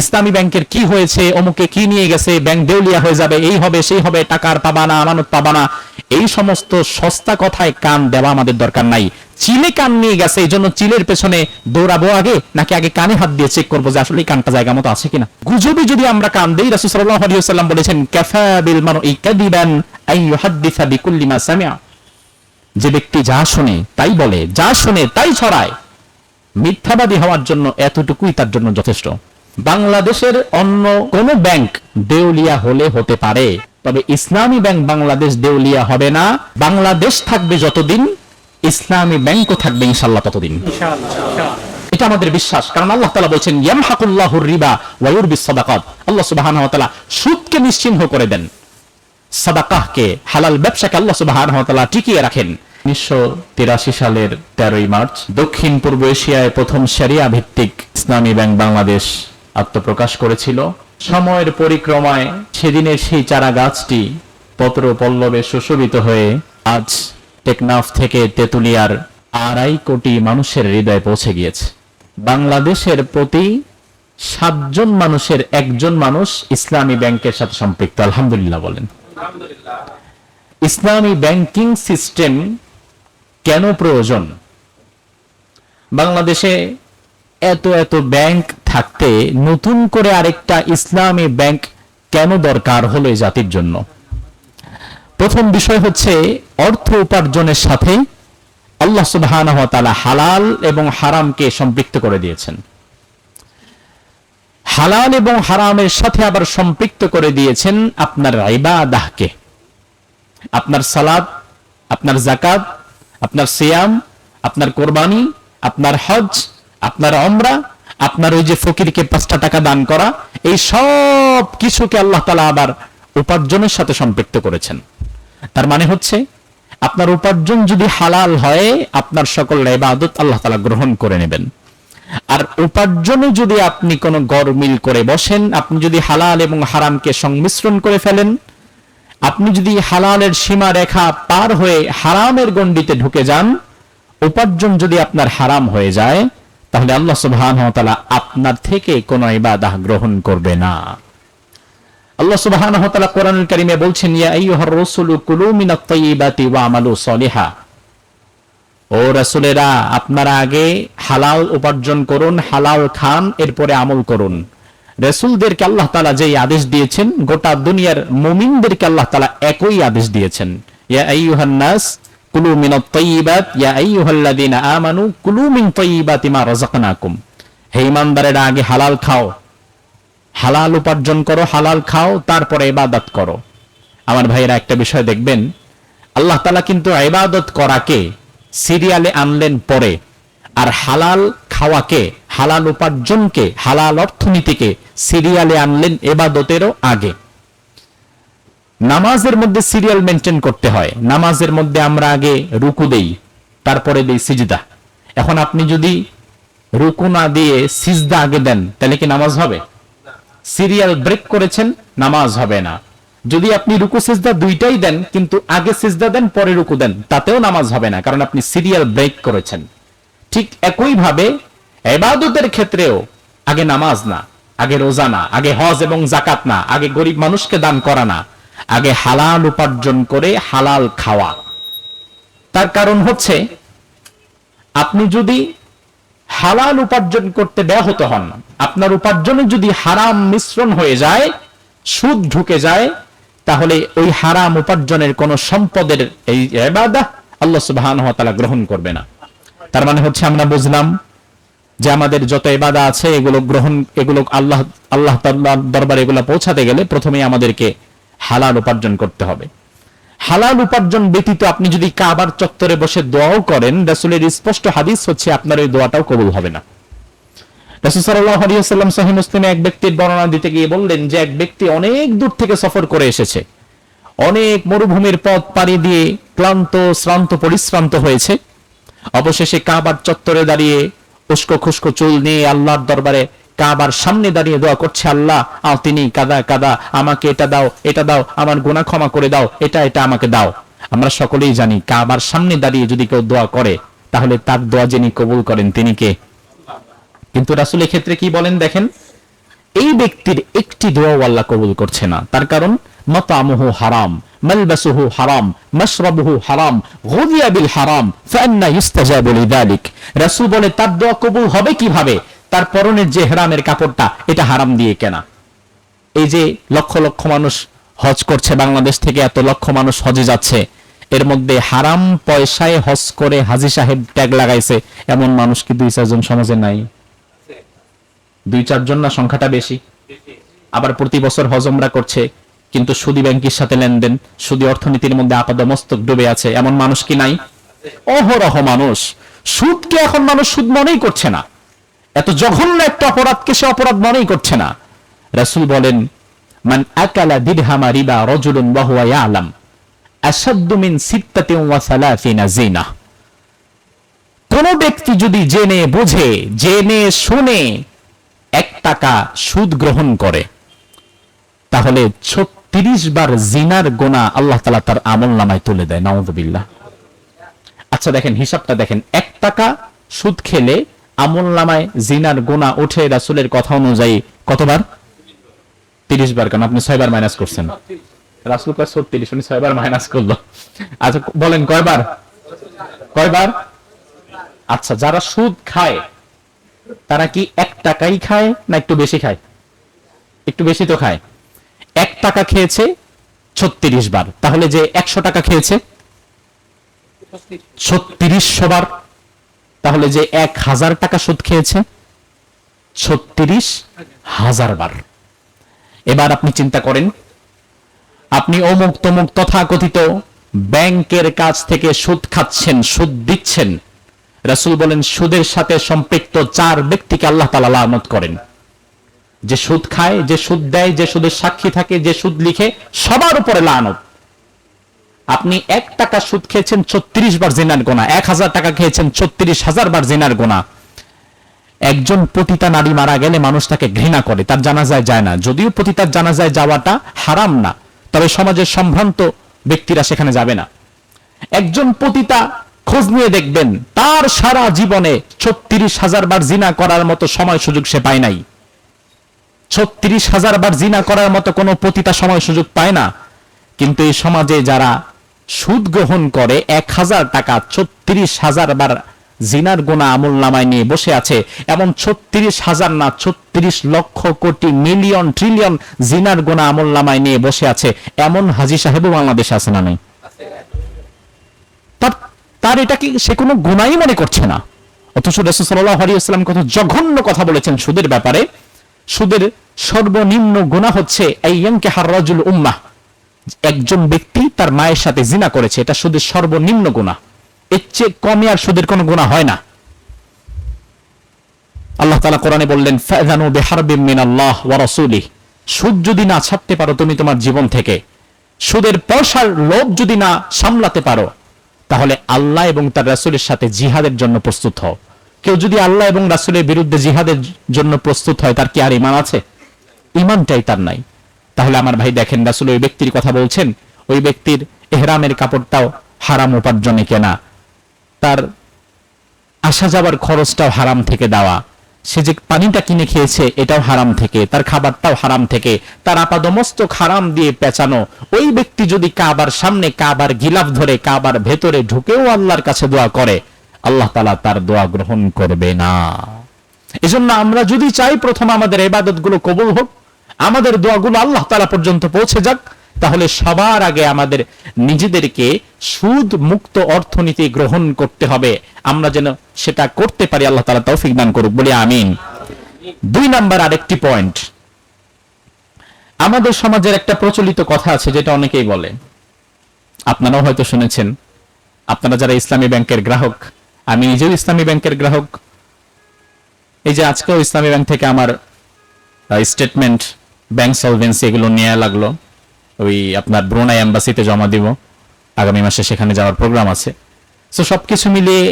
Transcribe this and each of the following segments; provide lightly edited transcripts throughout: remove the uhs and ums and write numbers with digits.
ইসলামী ব্যাংকের কি হয়েছে, অমুকে কি নিয়ে গেছে, ব্যাংক দেউলিয়া হয়ে যাবে, এই হবে সেই হবে, টাকার পাবা না, আমানত পাবা না, এই সমস্ত সস্তা কথায় কান দেওয়া আমাদের দরকার নাই। চিলে কান নিয়ে গেছে, এই জন্য চিলের পেছনে দৌড়াবো আগে, নাকি আগে কানে হাত দিয়ে চেক করবো যে আসলে কানটা জায়গা মতো আছে কিনা? গুজবে যদি আমরা কান দেই, রাসূল সাল্লাল্লাহু আলাইহি ওয়াসাল্লাম বলেছেন কাফা বিল মারই কাদিবান আন ইউহাদ্দিসা বিকুল্লি মা সামিআ, যে ব্যক্তি যা শুনে তাই বলে, যা শুনে তাই ছড়ায়, মিথ্যাবাদী হওয়ার জন্য এতটুকুই তার জন্য যথেষ্ট। বাংলাদেশের অন্য কোন ব্যাংক দেউলিয়া হলে হতে পারে, তবে ইসলামী ব্যাংক বাংলাদেশ দেউলিয়া হবে না। বাংলাদেশ থাকবে যতদিন, ইসলামী ব্যাংকও থাকবে ইনশাআল্লাহ ততদিন। এটা আমাদের বিশ্বাস, কারণ আল্লাহ তাআলা বলেছেন ইয়ামহাকুল্লাহুর রিবা ওয়া ইউরবিস সাদাকাত। আল্লাহ সুবহানাহু ওয়া তাআলা সুদকে নিশ্চিহ্ন করে দেন, সাদাকাহকে, হালাল ব্যবসাকে আল্লাহ সুবহানাহু ওয়া তাআলা টিকিয়ে রাখেন। 1983 সালের 13ই মার্চ দক্ষিণ পূর্ব এশিয়ায় প্রথম শরিয়া ভিত্তিক ইসলামী ব্যাংক বাংলাদেশ আত্মপ্রকাশ করেছিল। সময়ের পরিক্রমায় সেদিনের সেই চারা গাছটি পত্র পল্লবে সুশোভিত হয়ে আজ টেকনাফ থেকে তেতুলিয়ার 2.5 কোটি মানুষের হৃদয়ে পৌঁছে গিয়েছে। বাংলাদেশের প্রতি 7 জন মানুষের 1 জন মানুষ ইসলামী ব্যাংকের সাথে সম্পৃক্ত। আলহামদুলিল্লাহ বলেন। ইসলামী ব্যাংকিং সিস্টেম কেন প্রয়োজন? বাংলাদেশে এত এত ব্যাংক থাকতে নতুন করে আরেকটা ইসলামী ব্যাংক কেন দরকার হলো এই জাতির জন্য? প্রথম বিষয় হচ্ছে অর্থ উপার্জনের সাথে আল্লাহ সুবহানাহু ওয়া তাআলা হালাল এবং হারামকে সম্পৃক্ত করে দিয়েছেন। হালাল এবং হারামের সাথে আবার সম্পৃক্ত করে দিয়েছেন আপনার ইবাদাহকে। আপনার সালাত, আপনার যাকাত, আপনার সিয়াম, আপনার কোরবানি, আপনার হজ, আপনার উমরা, আপনার ওই যে ফকিরকে 5টা টাকা দান করা, এই সব কিছুকে আল্লাহ তাআলা আবার উপার্জনের সাথে সম্পৃক্ত করেছেন। তার মানে হচ্ছে আপনার উপার্জন যদি হালাল হয়, আপনার সকল ইবাদত আল্লাহ তাআলা গ্রহণ করে নেবেন। আর উপার্জনে যদি আপনি কোনো গরমিল করে বসেন, আপনি যদি হালাল এবং হারামকে সংমিশ্রণ করে ফেলেন, আপনি যদি হালালের সীমা রেখা পার হয়ে হারামের গণ্ডিতে ঢুকে যান, উপার্জন যদি আপনার হারাম হয়ে যায়, তাহলে আল্লাহ সুবহানাহু ওয়া তাআলা আপনার থেকে কোনো ইবাদত গ্রহণ করবে না। আল্লাহ সুবহানাহু ওয়া তাআলা কোরআনুল কারীমে বলছেন ইয়া আইয়ুহার রাসূলু কুলু মিনাত তাইয়্যিবাতি ওয়া আমালু সলিহা। ও রাসূলেরা, আপনারা আগে হালাল উপার্জন করুন, হালাল খান, এরপরে আমল করুন। রাসূলদেরকে আল্লাহ তাআলা যেই আদেশ দিয়েছেন, গোটা দুনিয়ার মুমিনদেরকে আল্লাহ তাআলা একই আদেশ দিয়েছেন। ইয়া আইয়ুহান নাস কুলু মিনাত তাইয়্যিবাত ইয়া আইয়ুহাল্লাযীনা আমানু কুলু মিন তাইয়্যিবাতি মা রাযাকনাকুম। হে ঈমানদারেরা, আগে হালাল খাও, হালাল উপার্জন করো, হালাল খাও, তারপরে ইবাদত করো। আমার ভাইয়েরা, একটা বিষয় দেখবেন, আল্লাহ তাআলা কিন্তু ইবাদত করাকে সিরিয়ালে আনলেন পরে, আর হালাল খাওয়াকে, হালাল উপার্জনকে, হালাল অর্থনীতিকে সিরিয়ালে আনলেন ইবাদতেরও আগে। নামাজের মধ্যে সিরিয়াল মেনটেন করতে হয়। নামাজের মধ্যে আমরা আগে রুকু দেই, তারপরে দেই সিজদা। এখন আপনি যদি রুকু না দিয়ে সিজদা আগে দেন, তাহলে কি নামাজ হবে? সিরিয়াল ব্রেক করেছেন, নামাজ হবে না। যদি আপনি রুকু সিজদা দুইটাই দেন, কিন্তু আগে সিজদা দেন পরে রুকু দেন, তাতেও নামাজ হবে না, কারণ আপনি সিরিয়াল ব্রেক করেছেন। ঠিক একই ভাবে ইবাদতের ক্ষেত্রেও আগে নামাজ না, আগে রোজা না, আগে হজ এবং যাকাত না, আগে গরিব মানুষকে দান করা না, আগে হালাল উপার্জন করে হালাল খাওয়া। তার কারণ হচ্ছে আপনি যদি হালাল উপার্জন করতে ব্যাহত হন, আপনার উপার্জনে যদি হারাম মিশ্রণ হয়ে যায়, সুদ ঢুকে যায়, তাহলে ওই হারাম উপার্জনের কোন সম্পদের এই ইবাদত আল্লাহ সুবহানাহু ওয়া তাআলা গ্রহণ করবে না। তার মানে হচ্ছে আমরা বুঝলাম যে আমাদের যত ইবাদত আছে এগুলো আল্লাহ তাআলার দরবারে এগুলো পৌঁছাতে গেলে প্রথমেই আমাদেরকে হালাল উপার্জন করতে হবে। হালাল উপার্জন ব্যতীত আপনি যদি কাবার চত্বরে বসে দোয়াও করেন, রাসূলের স্পষ্ট হাদিস হচ্ছে আপনার ওই দোয়াটাও কবুল হবে না। রাসূল সাল্লাল্লাহু আলাইহি ওয়াসাল্লাম সহিহ মুসলিমে এক ব্যক্তির বর্ণনা দিতে গিয়ে বললেন যে এক ব্যক্তি অনেক দূর থেকে সফর করে এসেছে, অনেক মরুভূমির পথ পাড়ি দিয়ে ক্লান্ত শ্রান্ত পরিশ্রান্ত হয়েছে, অবশেষে কাবার চত্বরে দাঁড়িয়ে উস্কো খুস্কো চুল নিয়ে আল্লাহর দরবারে কাবার সামনে দাঁড়িয়ে দোয়া করছে, আল্লাহ তিনি কাদা কাদা, আমাকে এটা দাও, এটা দাও, আমার গুনাহ ক্ষমা করে দাও, এটা আমাকে দাও। আমরা সকলেই জানি কাবার সামনে দাঁড়িয়ে যদি কেউ দোয়া করে, তাহলে তার দোয়া যিনি কবুল করেন তিনি কে? কিন্তু রাসূলের ক্ষেত্রে কি বলেন দেখেন, এই ব্যক্তির একটি দোয়াও আল্লাহ কবুল করছে না। তার কারণ মাতামুহু হারাম, মালবাসুহু হারাম, মাশরাবুহু হারাম, গুযিয়া বিল হারাম, ফাআন্না ইউস্তাজাবু লিযালিক। রাসূল বলে তার দোয়া কবুল হবে কিভাবে? তার পরনের যে ইহরামের কাপড়টা এটা হারাম দিয়ে কেনা। এই যে লক্ষ লক্ষ মানুষ হজ করছে, বাংলাদেশ থেকে এত লক্ষ মানুষ হজে যাচ্ছে, এর মধ্যে হারাম পয়সায় হজ করে হাজী সাহেব ট্যাগ লাগাইছে এমন মানুষ কি 2-4 জন সমাজে নাই? 2-4 জন না, সংখ্যাটা বেশি। আবার প্রতি বছর হজ উমরা করছে, কিন্তু সুদী ব্যাংকের সাথে লেনদেন, সুদী অর্থনীতির মধ্যে আপাদমস্তক ডুবে আছে, এমন মানুষ কি নাই? অহরহ মানুষ। সুদকে এখন মানুষ সুদ মনেই করছে না, এত জঘন্য একটা অপরাধকে সে অপরাধ মনেই করছে না। রাসূল বলেন, মান আকালা দিরহামা রিবা রাজুলুন ওয়া হুয়া ইয়ালাম আশাদ্দু মিন 36 জিনা। কোন ব্যক্তি যদি জেনে বুঝে, জেনে শুনে 1 টাকা সুদ গ্রহণ করে, তাহলে 36 বার জিনার গুনাহ আল্লাহ তাআলা তার আমলনামায় তুলে দেয়। নাউযুবিল্লাহ। আচ্ছা দেখেন, হিসাবটা দেখেন, 1 টাকা সুদ খেলে আমলনামায় জিনার গুনাহ ওঠে রাসূলের কথা অনুযায়ী কতবার? 30 বার। কেন আপনি 6 বার মাইনাস করছেন? রাসূল কয় 36, উনি 6 বার মাইনাস করলো। আচ্ছা বলেন কয়বার? কয়বার? আচ্ছা, যারা সুদ খায় তারা কি 1 টাকাই খায় না একটু বেশি খায়? একটু বেশি তো খায়। 1 টাকা খেয়েছে 36 বার, তাহলে যে 100 টাকা খেয়েছে 3600 বার, তাহলে যে 1000 টাকা সুদ খেয়েছে 36,000 বার। এবার আপনি চিন্তা করেন, আপনি অমুক তমুক তথাকথিত ব্যাংকের কাছ থেকে সুদ খাচ্ছেন, সুদ দিচ্ছেন। রাসূল বলেন সুদের সাথে সম্পৃক্ত 4 ব্যক্তিকে আল্লাহ তাআলা লানত করেন। যে সুদ খায়, যে সুদ দেয়, যে সুদের সাক্ষী থাকে, যে সুদ লিখে, সবার উপরে লানত। আপনি 1 টাকা সুদ খেয়েছেন 36 বার জিনার গুনাহ, 1000 টাকা খেয়েছেন 36,000 বার জিনার গুনাহ। একজন পতিতা নারী মারা গেলে মানুষ তাকে ঘৃণা করে, তার জানাজায় যায় না। যদিও পতিতার জানাজায় যাওয়াটা হারাম না, তবে সমাজের সম্ভ্রান্ত ব্যক্তিরা সেখানে যাবে না। একজন পতিতা খোঁজ নিয়ে দেখবেন তার সারা জীবনে 36,000 বার জিনা করার মতো সময় সুযোগ সে পায় নাই। 36,000 বার জিনা করার মতো কোনো পতিতা সময় সুযোগ পায় না। কিন্তু এই সমাজে যারা সুদ গ্রহণ করে 1000 টাকা 36,000 বার জিনার গুনাহ আমলনামায় নিয়ে বসে আছে, এমন 36,000 না 36 লক্ষ কোটি মিলিয়ন ট্রিলিয়ন জিনার গুনাহ আমলনামায় নিয়ে বসে আছে, এমন হাজী সাহেবও বাংলাদেশে আছে না? নাই। তার এটা কি সে কোনো গুনাহই মনে করছে না। অথচ রাসূল সাল্লাল্লাহু আলাইহি ওয়াসাল্লাম কত জঘন্য কথা বলেছেন সুদের ব্যাপারে। সুদের সর্বনিম্ন গুনাহ হচ্ছে আইয়ানকিহার রাজুল উম্মাহ, একজন ব্যক্তি তার মায়ের সাথে জিনা করেছে, এটা সুদের সর্বনিম্ন গুনাহ। এর চেয়ে কমে আর সুদের কোনো গুনাহ হয় না। আল্লাহ তাআলা কোরআনে বললেন, ফাযানু বিহারবিম মিনাল্লাহ ওয়া রাসূলিহি। সুদ যদি না ছাড়তে পারো তুমি তোমার জীবন থেকে, সুদের পয়সার লোভ যদি না সামলাতে পারো, তাহলে আল্লাহ এবং তার রাসূলের সাথে জিহাদের জন্য প্রস্তুত হও। কেউ যদি আল্লাহ এবং রাসূলের বিরুদ্ধে জিহাদের জন্য প্রস্তুত হয়, তার কি আর ঈমান আছে? ঈমানটাই তার নাই। তাহলে আমার ভাই দেখেন, রাসূল ওই ব্যক্তির কথা বলছেন, ওই ব্যক্তির ইহরামের কাপড়টাও হারাম উপার্জনে কেনা, তার আসা যাবার খরচটাও হারাম থেকে দেওয়া, সে যে পানিটা কিনে খেয়েছে এটাও হারাম থেকে, তার খাবারটাও হারাম থেকে, তার আপাদমস্তক হারাম দিয়ে পেঁচানো। ওই ব্যক্তি যদি কাবার সামনে কাবার গিলাফ ধরে কাবার ভেতরে ঢুকেও আল্লাহর কাছে দোয়া করে, আল্লাহ তাআলা তার দোয়া গ্রহণ করবে না। এজন্য আমরা যদি চাই প্রথম আমাদের ইবাদতগুলো কবুল হোক, আমাদের দোয়াগুলো আল্লাহ তাআলা পর্যন্ত পৌঁছে যাক, তাহলে সবার আগে আমাদের নিজেদেরকে সুদ মুক্ত অর্থনীতি গ্রহণ করতে হবে। আমরা যেন সেটা করতে পারি, আল্লাহ তাআলা তৌফিক দান করুক, বলি আমিন। 2 নাম্বার আরেকটি পয়েন্ট, আমাদের সমাজের একটা প্রচলিত কথা আছে যেটা অনেকেই বলে, আপনারাও হয়তো শুনেছেন, আপনারা যারা ইসলামী ব্যাংকের গ্রাহক, আমি নিজেও ইসলামী ব্যাংকের গ্রাহক। এই যে আজকেও ইসলামী ব্যাংক থেকে আমার স্টেটমেন্ট, ব্যাংক সলভেন্সি এগুলো নিয়ে লাগলো, ওই আপনার ব্রুনাই এম্বাসিতে জমা দিব, আগামী মাসে সেখানে যাওয়ার প্রোগ্রাম আছে। সো সবকিছু মিলিয়ে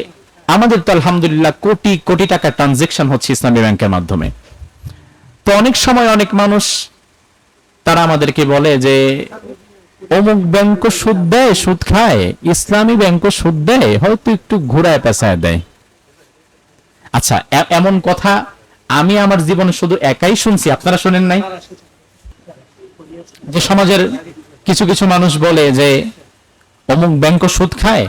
আমাদের তো আলহামদুলিল্লাহ কোটি কোটি টাকা ট্রানজেকশন হচ্ছে ইসলামী ব্যাংকের মাধ্যমে। তো অনেক সময় অনেক মানুষ তারা আমাদেরকে বলে যে অমুক ব্যাংক সুদ দেয়, সুদ খায়, ইসলামী ব্যাংক সুদ দেয়, হয়তো একটু ঘুরায় পেঁচায় দেয়। আচ্ছা, এমন কথা আমি আমার জীবনে শুধু একাই শুনছি, আপনারা শুনেন নাই? যে সমাজের কিছু কিছু মানুষ বলে যে অমুক ব্যাংক সুদ খায়,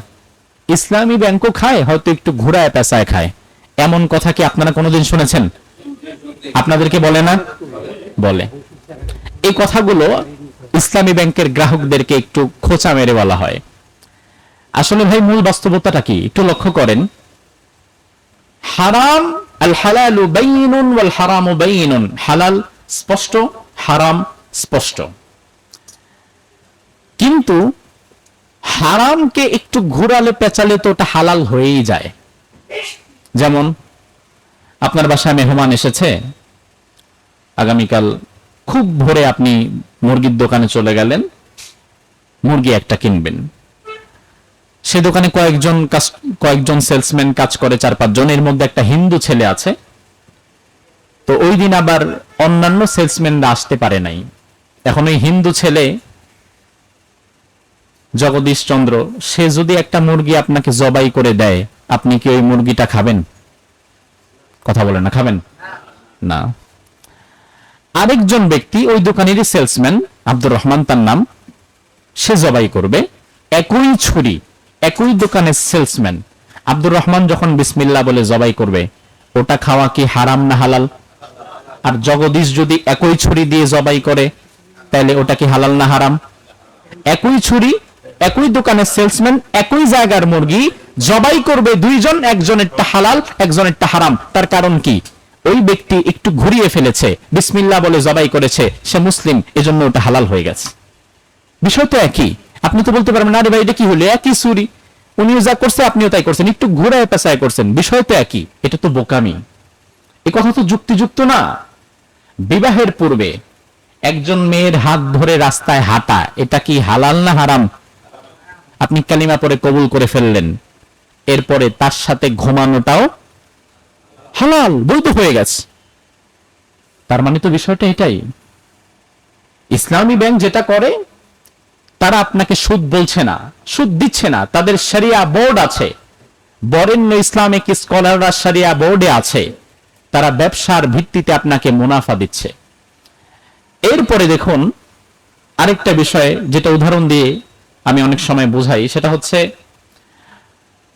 ইসলামী ব্যাংকও খায়, হয়তো একটু ঘুরায় পেঁচায় খায়। এমন কথা কি আপনারা কোনোদিন শুনেছেন? আপনাদেরকে বলে না? বলে। এই কথাগুলো ইসলামী ব্যাংকের গ্রাহকদেরকে একটু খোঁচা মেরে বলা হয়। আসলে ভাই মূল বাস্তবতাটা কি একটু লক্ষ্য করেন। হারাম আল হালালু বাইনুন ওয়াল হারামু বাইনুন, হালাল স্পষ্ট, হারাম স্পষ্ট। কিন্তু হারামকে একটু ঘোরালে পেঁচালে তো ওটা হালাল হয়েই যায়। যেমন আপনার বাসায় মেহমান এসেছে, আগামীকাল খুব ভোরে আপনি মুরগির দোকানে চলে গেলেন, মুরগি একটা কিনবেন। সে দোকানে কয়েকজন সেলসম্যান কাজ করে, 4-5 জন, এর মধ্যে একটা হিন্দু ছেলে আছে। তো ওই দিন আবার অন্যান্য সেলসম্যানরা আসতে পারে নাই। এখন ওই হিন্দু ছেলে জগদীশ চন্দ্র, সে যদি একটা মুরগি আপনাকে জবাই করে দেয়, আপনি কি ওই মুরগিটা খাবেন? কথা বলেন না, খাবেন না। আরেকজন ব্যক্তি, ওই দোকানেরই সেলসম্যান, আব্দুর রহমান তার নাম, সে জবাই করবে, একই ছুরি, একই দোকানের সেলসম্যান। আব্দুর রহমান যখন বিসমিল্লাহ বলে জবাই করবে, ওটা খাওয়া কি হারাম না হালাল? আর জগদীশ যদি একই ছুরি দিয়ে জবাই করে, তাহলে ওটা কি হালাল না হারাম? একই ছুরি, একই দোকানের সেলসম্যান, একই জায়গার মুরগি জবাই করবে দুইজন, একজনেরটা হালাল, একজনেরটা হারাম। তার কারণ কি? ওই ব্যক্তি একটু ঘুরিয়ে ফেলেছে, বিসমিল্লাহ বলে জবাই করেছে, সে মুসলিম, এজন্য ওটা হালাল হয়ে গেছে। বিষয় তো একই। আপনি তো বলতে পারবেন, আরে ভাই এটা কি হলো, একই ছুরি, উনিও যা করছে আপনিও তাই করছেন, একটু ঘুরায় পেঁচায় করছেন, বিষয় তো একই। এটা তো বোকামি, এ কথা তো যুক্তিযুক্ত না। বিবাহের পূর্বে একজন মেয়ের হাত ধরে রাস্তায় হাঁটা, এটা কি হালাল না হারাম? আপনি কালিমা পরে কবুল করে ফেললেন, এরপরে তার সাথে ঘুমানোটাও হালাল, বৈধ হয়ে গেছে। তার মানে তো বিষয়টা এটাই। ইসলামী ব্যাংক যেটা করে, তারা আপনাকে সুদ বলছে না, সুদ দিচ্ছে না, তাদের শরিয়া বোর্ড আছে, বরেণ্য ইসলামিক স্কলাররা শরিয়া বোর্ডে আছে, তারা ব্যবসার ভিত্তিতে আপনাকে মুনাফা দিচ্ছে। এরপরে দেখুন আরেকটা বিষয়, যেটা উদাহরণ দিয়ে আমি অনেক সময় বোঝাই, সেটা হচ্ছে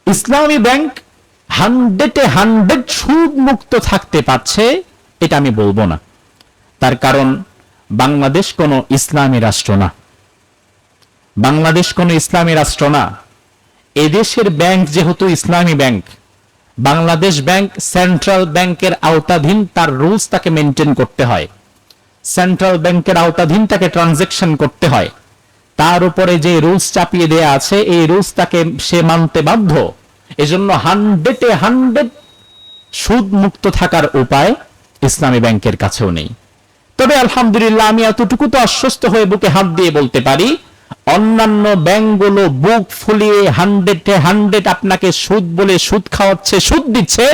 ইসলামী ব্যাংক 100% সুদ মুক্ত থাকতে পারছে, এটা আমি বলবো না। তার কারণ বাংলাদেশ কোনো ইসলামী রাষ্ট্র না, বাংলাদেশ কোনো ইসলামী রাষ্ট্র না। এদেশের ব্যাংক যেহেতু ইসলামী ব্যাংক, বাংলাদেশ ব্যাংক সেন্ট্রাল ব্যাংকের আওতাধীন, তার রুলস তাকে মেনটেন করতে হয়, সেন্ট্রাল ব্যাংকের আওতাধীন তাকে ট্রানজাকশন করতে হয়, তার উপরে যে রুলস চাপিয়ে দেয়া আছে এই রুলস তাকে সে মানতে বাধ্য। এজন্য 100% সুদ মুক্ত থাকার উপায় ইসলামী ব্যাংকের কাছেও নেই। তবে আলহামদুলিল্লাহ আমি এতটুকু তো আশ্বস্ত হয়ে বুকে হাত দিয়ে বলতে পারি, অন্যান্য ব্যাংকগুলো বুক ফুলিয়ে 100% আপনাকে সুদ বলে সুদ খাওয়াচ্ছে, সুদ দিচ্ছে,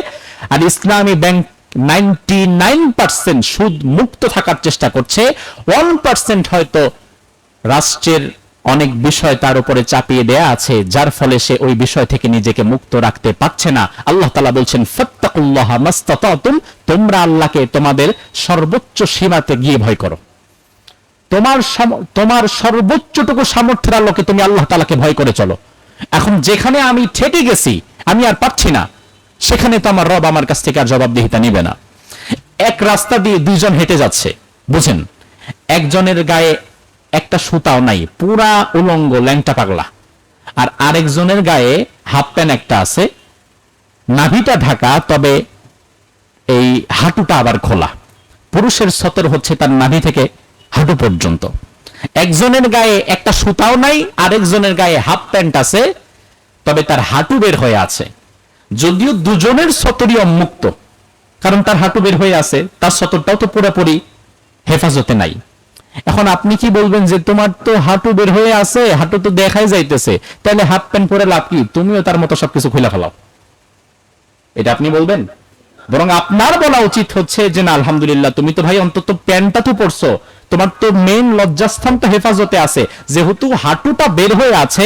আর ইসলামী ব্যাংক 99% সুদ মুক্ত থাকার চেষ্টা করছে। 1% হয়তো রাষ্ট্রের অনেক বিষয় তার উপরে চাপিয়ে দেয়া আছে, যার ফলে সে ওই বিষয় থেকে নিজেকে মুক্ত রাখতে পারছে না। আল্লাহ তাআলা বলছেন, ফাত্তাকুল্লাহা মাসতাতাতুম, তোমরা আল্লাহকে তোমাদের সর্বোচ্চ সীমাতে গিয়ে ভয় করো। তোমার সর্বোচ্চটুকু সামর্থ্যের আলোকে তুমি আল্লাহ তাআলাকে ভয় করে চলো। এখন যেখানে আমি ঠেকে গেছি, আমি আর পারছি না, সেখানে তো আমার রব আমার কাছ থেকে আর জবাবদিহিতা নিবে না। এক রাস্তা দিয়ে দুইজন হেঁটে যাচ্ছে, বুঝেন, একজনের গায়ে একটা সুতাও নাই, পুরা উলঙ্গ ল্যাংটা পাগলা, আর আরেকজনের গায়ে হাফ প্যান্ট একটা আছে, নাভিটা ঢাকা, তবে এই হাঁটুটা আবার খোলা। পুরুষের সতর হচ্ছে তার নাভি থেকে হাঁটু পর্যন্ত। একজনের গায়ে একটা সুতাও নাই, আরেকজনের গায়ে হাফ প্যান্ট আছে, তবে তার হাঁটু বের হয়ে আছে। যদিও দুজনের সতরই উন্মুক্ত, কারণ তার হাঁটু বের হয়ে আছে, তার সতরটাও তো পুরোপুরি হেফাজতে নাই। এখন আপনি কি বলবেন যে তোমার তো হাঁটু বের হয়ে আছে, হাঁটু তো দেখাই যাইতেছে, তাহলে হাফ প্যান্ট পরে লাভ কি, তুমিও তার মতো সবকিছু খুলে ফেলাও, এটা আপনি বলবেন? বরং আপনার বলা উচিত হচ্ছে যে না আলহামদুলিল্লাহ, তুমি তো ভাই অন্তত প্যান্টটা তো পরছো, তোমার তো মেইন লজ্জাস্থানটা হেফাজতে আছে, যেহেতু হাঁটুটা বের হয়ে আছে,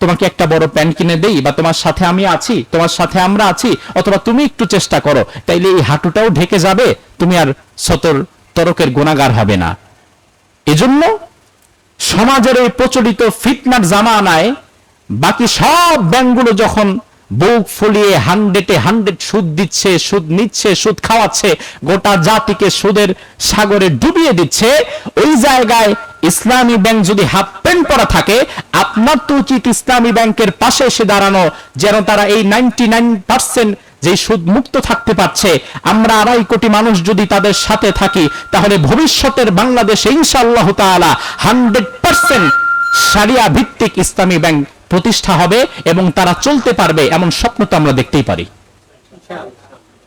তোমাকে একটা বড় প্যান্ট কিনে দেই, বা তোমার সাথে আমি আছি, তোমার সাথে আমরা আছি, অথবা তুমি একটু চেষ্টা করো, তাইলে এই হাঁটুটাও ঢেকে যাবে, তুমি আর তরকের গুনাহগার হবে না। এজন্য সমাজের এই প্রচলিত ফিতনার জামানায় বাকি সব ব্যাংকগুলো যখন বুক ফুলিয়ে 100 সুদ দিচ্ছে, সুদ নিচ্ছে, সুদ খাওয়াচ্ছে, গোটা জাতিকে সুদের সাগরে ডুবিয়ে দিচ্ছে, ওই জায়গায় ইসলামী ব্যাংক যদি হাফ প্যান্ট পরা থাকে, আপনার তো উচিত ইসলামী ব্যাংকের পাশে এসে দাঁড়ানো, যেন তারা এই 99% যে সুদ মুক্ত থাকতে পারছে। আমরা 2.5 কোটি মানুষ যদি তাদের সাথে থাকি, তাহলে ভবিষ্যতের বাংলাদেশে ইনশাআল্লাহ তাআলা 100% শরিয়া ভিত্তিক ইসলামী ব্যাংক প্রতিষ্ঠা হবে এবং তারা চলতে পারবে, এমন স্বপ্ন তো আমরা দেখতেই পারি,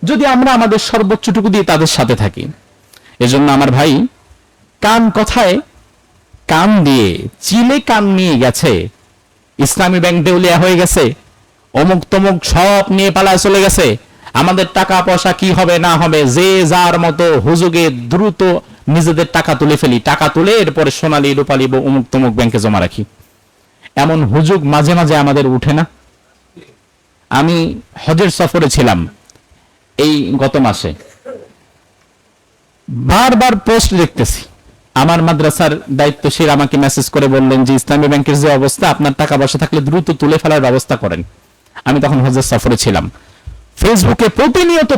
যদি আমরা আমাদের সর্বোচ্চটুকু দিয়ে তাদের সাথে থাকি। এজন্য আমার ভাই, কথায় কান দিয়ে চিলে কান নিয়ে গেছে, ইসলামী ব্যাংক দেউলিয়া হয়ে গেছে, অমুক তমুক সব নিয়ে পালায় চলে গেছে, আমাদের টাকা পয়সা কি হবে না হবে, যে যার মতো হুজুগে দ্রুত নিজেদের টাকা তুলে ফেলি, টাকা তুলে এরপরে সোনালী রূপালী অমুক তমুক ব্যাংকে জমা রাখি, এমন হুজুগ মাঝে মাঝে আমাদের উঠে না? আমি হজের সফরে ছিলাম এই গত মাসে, বারবার পোস্ট দেখতেছি, আমার মাদ্রাসার দায়িত্বশীল আমাকে মেসেজ করে বললেন যে ইসলামী ব্যাংকের যে অবস্থা, আপনার টাকা পয়সা থাকলে দ্রুত তুলে ফেলার ব্যবস্থা করেন। আমি তখন হজের সফরে ছিলাম। ফেসবুকে প্রতিনিয়ত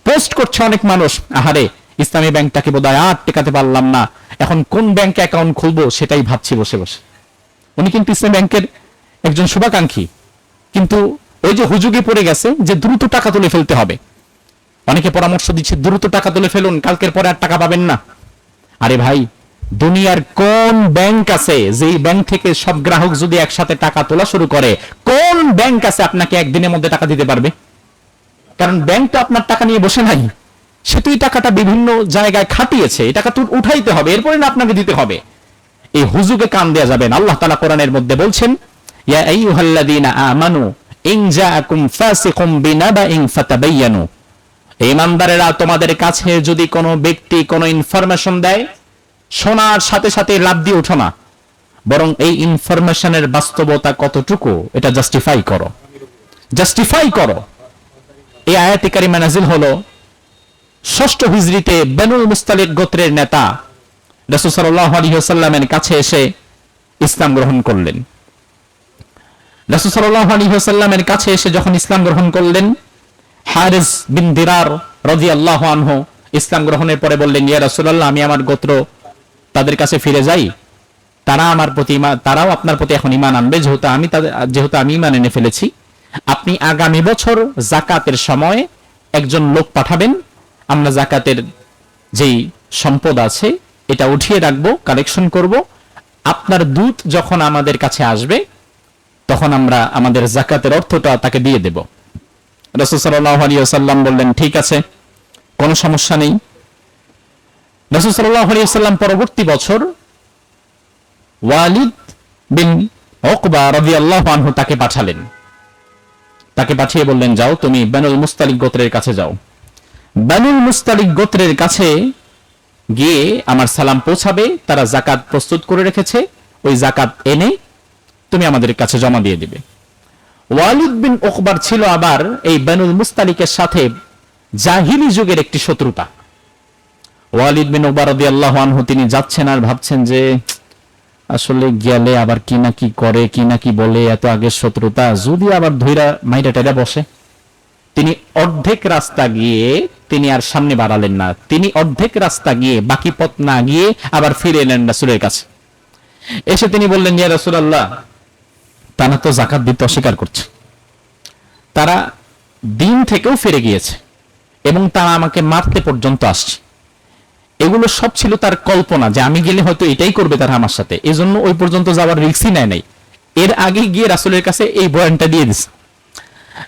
পোস্ট করছে অনেক মানুষ, আহারে ইসলামী ব্যাংকটাকে বোধহয় আর টেকাতে পারলাম না, এখন কোন ব্যাংকে অ্যাকাউন্ট খুলবো সেটাই ভাবছি বসে বসে। উনি কিন্তু ইসলামী ব্যাংকের একজন শুভাকাঙ্ক্ষী, কিন্তু ওই যে হুজুগে পড়ে গেছে যে দ্রুত টাকা তুলে ফেলতে হবে। অনেকে পরামর্শ দিচ্ছে দ্রুত টাকা তুলে ফেলুন, কালকের পরে আর টাকা পাবেন না। আরে ভাই, দুনিয়ার কোন ব্যাংক আছে যেই ব্যাংক থেকে সব গ্রাহক যদি একসাথে টাকা তোলা শুরু করে, কোন ব্যাংক আছে আপনাকে একদিনের মধ্যে টাকা দিতে পারবে? কারণ ব্যাংক তো আপনার টাকা নিয়ে বসে নাই, সে তো এই টাকাটা বিভিন্ন জায়গায় খাটিয়েছে, এই টাকা তো উঠাইতে হবে, এরপরে না আপনাকে দিতে হবে। এই হুজুগে কান দেয়া যাবে না। আল্লাহ তাআলা কোরআনের মধ্যে বলছেন, ইয়া আইয়ুহাল্লাযীনা আমানু ইন জাআকুম ফাসিকুম বিনাবাইন ফাতাবায়ানু, ঈমানদারেরা তোমাদের কাছে যদি কোনো ব্যক্তি কোনো ইনফরমেশন দেয়, শোনার সাথে সাথে লাভ দিয়ে ওঠো না, বরং এই ইনফরমেশনের বাস্তবতা কতটুকু এটা জাস্টিফাই করো। এই আয়াতে কারিমা নাযিল হলো 6ষ্ঠ হিজরিতে বানুল মুস্তালিক গোত্রের নেতা রাসূল সাল্লাল্লাহু আলাইহি ওয়াসাল্লামের কাছে এসে ইসলাম গ্রহণ করলেন। রাসূল সাল্লাল্লাহু আলাইহি ওয়াসাল্লামের কাছে এসে যখন ইসলাম গ্রহণ করলেন, হারিস বিন দিরার রাদিয়াল্লাহু আনহু ইসলাম গ্রহণের পরে বললেন, ইয়া রাসূলুল্লাহ, আমি আমার গোত্র তাদের কাছে ফিরে যাই, তারাও আপনার প্রতি এখন ঈমান আনবে, যেহেতু আমি ঈমান এনে ফেলেছি। আপনি আগামী বছর যাকাতের সময় একজন লোক পাঠাবেন, আমরা যাকাতের যেই সম্পদ আছে এটা উঠিয়ে রাখবো, কালেকশন করব, আপনার দূত যখন আমাদের কাছে আসবে তখন আমরা আমাদের যাকাতের অর্থটা তাকে দিয়ে দেব। রাসূল সাল্লাল্লাহু আলাইহি ওয়াসাল্লাম বললেন, ঠিক আছে, কোনো সমস্যা নেই। রাসূল সাল্লাল্লাহু আলাইহি ওয়াসাল্লাম পরবর্তী বছর ওয়ালিদ বিন উকবা রাদিয়াল্লাহু আনহু তাকে পাঠালেন। তাকে পাঠিয়ে বললেন, যাও তুমি বানুল মুস্তালিক গোত্রের কাছে যাও, বানুল মুস্তালিক গোত্রের কাছে গিয়ে আমার সালাম পৌঁছাবে, তারা যাকাত প্রস্তুত করে রেখেছে, ওই যাকাত এনে তুমি আমাদের কাছে জমা দিয়ে দিবে। ওয়ালিদ বিন উকবার ছিল আবার এই বানুল মুস্তালিকের সাথে জাহিলি যুগের একটি শত্রুতা। ওয়ালিদ বিন উকবা রাদিয়াল্লাহু আনহু তিনি যাচ্ছেন আর ভাবছেন যে আসলে গেলে আবার কি না কি করে, কি না কি বলে, এত আগের শত্রুতা, যদি আবার ধইরা মাইরা টাইরা বসে। তিনি অর্ধেক রাস্তা গিয়ে তিনি আর সামনে বাড়ালেন না, তিনি অর্ধেক রাস্তা গিয়ে বাকি পথ না গিয়ে আবার ফিরে এলেন রাসূলের কাছে। এসে তিনি বললেন, ইয়া রাসূলুল্লাহ, তারা তো যাকাত দিতে অস্বীকার করছে, তারা দিন থেকেও ফিরে গিয়েছে এবং তারা আমাকে মারতে পর্যন্ত আসছে। এগুলো সব ছিল তার কল্পনা যে আমি গেলে হয়তো এটাই করবে তারা আমার সাথে, এজন্য ওই পর্যন্ত যাওয়ার রিস্কই নেয় নাই। এর আগে গিয়ে রাসূলের কাছে এই বয়ানটা দিয়ে দিছে।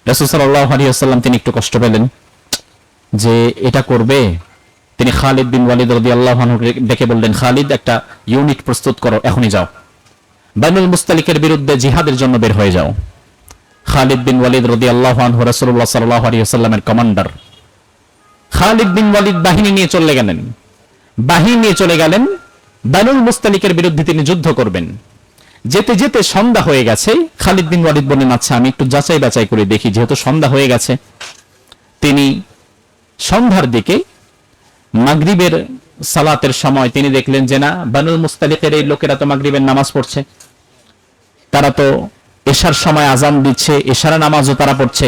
রাসূল সাল্লাল্লাহু আলাইহি ওয়াসাল্লাম তিনি একটু কষ্ট পেলেন যে এটা করবে। তিনি খালিদ বিন ওয়ালিদ রাদিয়াল্লাহু আনহু ডেকে বললেন, খালিদ, একটা ইউনিট প্রস্তুত করো, এখনই যাও, বানুল মুস্তালিকের বিরুদ্ধে জিহাদের জন্য বের হয়ে যাও। খালিদ বিন ওয়ালিদ রাদিয়াল্লাহু আনহু রাসূলুল্লাহ সাল্লাল্লাহু আলাইহি ওয়াসাল্লামের কমান্ডার। খালিদ বিন ওয়ালিদ বাহিনী নিয়ে চলে গেলেন বানুল মুস্তালিকের বিরুদ্ধে তিনি যুদ্ধ করবেন। যেতে যেতে সন্ধ্যা হয়ে গেছে। খালিদ বিন ওয়ালিদ বলেন, আচ্ছা আমি একটু যাচাই বাছাই করে দেখি, যেহেতু সন্ধ্যা হয়ে গেছে। তিনি সন্ধ্যার দিকে মাগরিবের সালাতের সময় তিনি দেখলেন যে না, বানুল মুস্তালিকের এই লোকেরা তো মাগরিবের নামাজ পড়ছে, তারা তো এশার সময় আজান দিচ্ছে, এশার নামাজও তারা পড়ছে।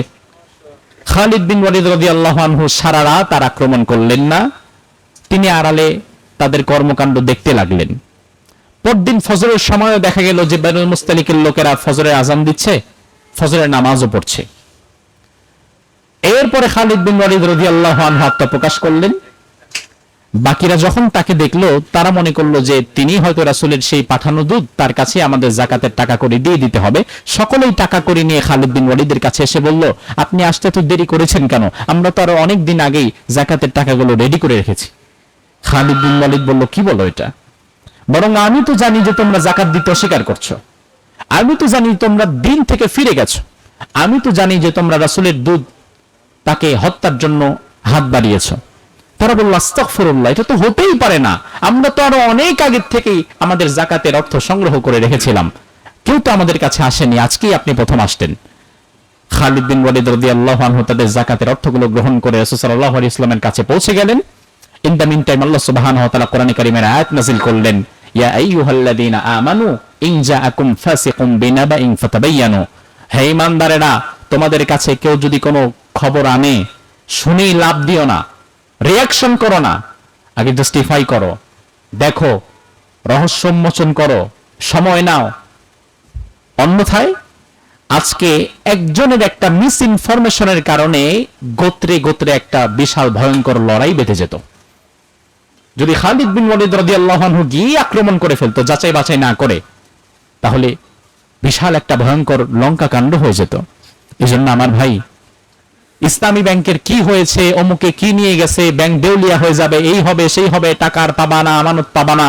খালিদ বিন ওয়ালিদ রাদিয়াল্লাহু আনহু সারা রাত আর আক্রমণ করলেন না, তিনি আড়ালে তাদের কর্মকাণ্ড দেখতে লাগলেন। পরদিন ফজরের সময়ও দেখা গেল যে বানুল মুস্তালিকের লোকেরা ফজরের আজান দিচ্ছে, ফজরের নামাজও পড়ছে। এরপরে খালিদ বিন ওয়ালিদ রাদিয়াল্লাহু আনহু আত্মপ্রকাশ করলেন। বাকিরা যখন তাকে দেখলো, তারা মনে করলো যে তিনি হয়তো রাসূলের সেই পাঠানো দূত, তার কাছে আমাদের যাকাতের টাকা করে দিয়ে দিতে হবে। সকলেই টাকা করে নিয়ে খালিদ বিন ওয়ালিদের কাছে এসে বলল, আপনি আসতে তো দেরি করেছেন কেন? আমরা তো আরো অনেক দিন আগেই যাকাতের টাকাগুলো রেডি করে রেখেছি। খালিদ বিন ওয়ালিদ বলল, কি বলো এটা? বরং আমি তো জানি যে তোমরা যাকাত দিতে অস্বীকার করছো, আমি তো জানি তোমরা দিন থেকে ফিরে গেছো, আমি তো জানি যে তোমরা রাসূলের দূত তাকে হত্যার জন্য হাত বাড়িয়েছ। তারা বলল, আস্তাগফিরুল্লাহ, এটা তো হতেই পারে না, আমরা তো আরো অনেক আগে থেকেই আমাদের যাকাতের অর্থ সংগ্রহ করে রেখেছিলাম, কেউ তো আমাদের কাছে আসেনি, আজকেই আপনি প্রথম আসতেন। খালিদ বিন ওয়ালিদ রাদিয়াল্লাহু আনহু তাদের যাকাতের অর্থগুলো গ্রহণ করে রাসূল সাল্লাল্লাহু আলাইহি ওয়াসাল্লামের কাছে পৌঁছে গেলেন। ইন দ্য মিন টাইম আল্লাহ সুবহানাহু ওয়া তাআলা কোরআনে কারীমের আয়াত নাযিল করলেন, ইয়া আইয়ুহাল্লাযীনা আমানু ইন জাআকুম ফাসিকুম বিনাবাইন ফাতাবায়ানু, হে ঈমানদারেরা, তোমাদের কাছে কেউ যদি কোনো খবর আনে, শুনেই লাভ দিও না, রিঅ্যাকশন করো না, আগে জাস্টিফাই করো, দেখো, রহস্য উন্মোচন করো, সময় নাও। অন্যথায় আজকে একজনের একটা মিস ইনফরমেশনের কারণে গোত্রে গোত্রে একটা বিশাল ভয়ঙ্কর লড়াই বেঁধে যেত। যদি খালিদ বিন ওয়ালিদ রাদিয়াল্লাহু আনহু গিয়ে আক্রমণ করে ফেলতো যাচাই বাছাই না করে, তাহলে বিশাল একটা ভয়ঙ্কর লঙ্কা কাণ্ড হয়ে যেত। এজন্য আমার ভাই, ইসলামী ব্যাংকের কি হয়েছে, অমুকে কি নিয়ে গেছে, ব্যাংক দেউলিয়া হয়ে যাবে, এই হবে সেই হবে, টাকার পাবা না, আমানত পাবা না,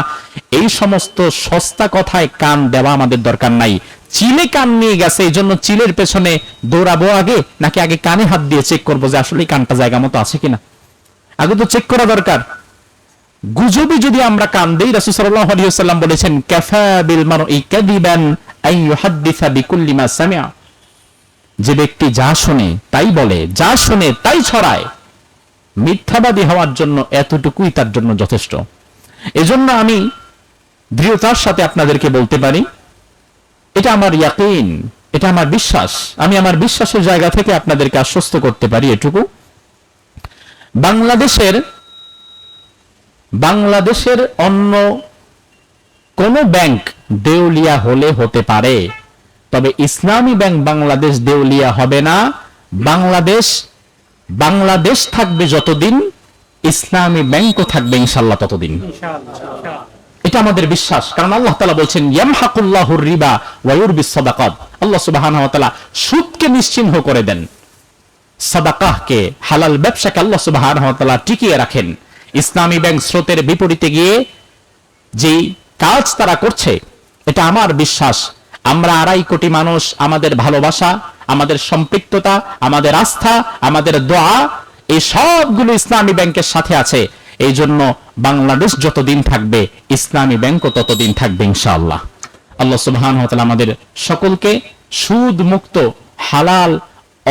এই সমস্ত সস্তা কথায় কান দেওয়া আমাদের দরকার নাই। চিলে কান নিয়ে গেছে, এই জন্য চিলের পেছনে দৌড়াবো আগে, নাকি আগে কানে হাত দিয়ে চেক করবো যে আসলে কানটা জায়গা মতো আছে কিনা? আগে তো চেক করা দরকার। গুজবে যদি আমরা কান দেই, রাসূল সাল্লাল্লাহু আলাইহি ওয়াসাল্লাম বলেছেন, কাফা বিল মারই কাযিবান আন ইউহাদ্দিসা বিকুল্লি মা সামিআ, যে ব্যক্তি যা শুনে তাই বলে, যা শুনে তাই ছড়ায়, মিথ্যাবাদী হওয়ার জন্য এতটুকুই তার জন্য যথেষ্ট। এজন্য আমি দৃঢ়তার সাথে আপনাদেরকে বলতে পারি, এটা আমার ইয়াকিন, এটা আমার বিশ্বাস, আমি আমার বিশ্বাসের জায়গা থেকে আপনাদেরকে আশ্বস্ত করতে পারি এটুকু, বাংলাদেশের অন্য কোন ব্যাংক দেউলিয়া হলে হতে পারে, তবে ইসলামী ব্যাংক বাংলাদেশ দেউলিয়া হবে না। বাংলাদেশ থাকবে যতদিন, ইসলামী ব্যাংকও থাকবে ইনশাআল্লাহ ততদিন। এটা আমাদের বিশ্বাস, কারণ আল্লাহ তাআলা বলেছেন, ইয়ামহাকুল্লাহুর রিবা ওয়া ইউরবিস সাদাকাত, আল্লাহ সুবহানাহু ওয়া তাআলা সুদকে নিশ্চিহ্ন করে দেন, সাদাকাহকে, হালাল ব্যবসাকে আল্লাহ সুবহানাহু ওয়া তাআলা টিকিয়ে রাখেন। ইসলামী ব্যাংক স্রোতের বিপরীতে গিয়ে যেই কাজ তারা করছে, এটা আমার বিশ্বাস, আমরা 2.5 কোটি মানুষ, আমাদের ভালোবাসা, আমাদের সম্পৃক্ততা, আমাদের আস্থা, আমাদের দোয়া, এই সবগুলো ইসলামী ব্যাংকের সাথে আছে। এই জন্য বাংলাদেশ যতদিন থাকবে, ইসলামী ব্যাংকও ততদিন থাকবে ইনশাআল্লাহ। আল্লাহ সুবহানাহু ওয়া তাআলা আমাদের সকলকে সুদ মুক্ত হালাল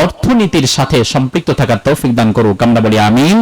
অর্থনীতির সাথে সম্পৃক্ত থাকার তৌফিক দান করুক। আমরা বলি আমিন।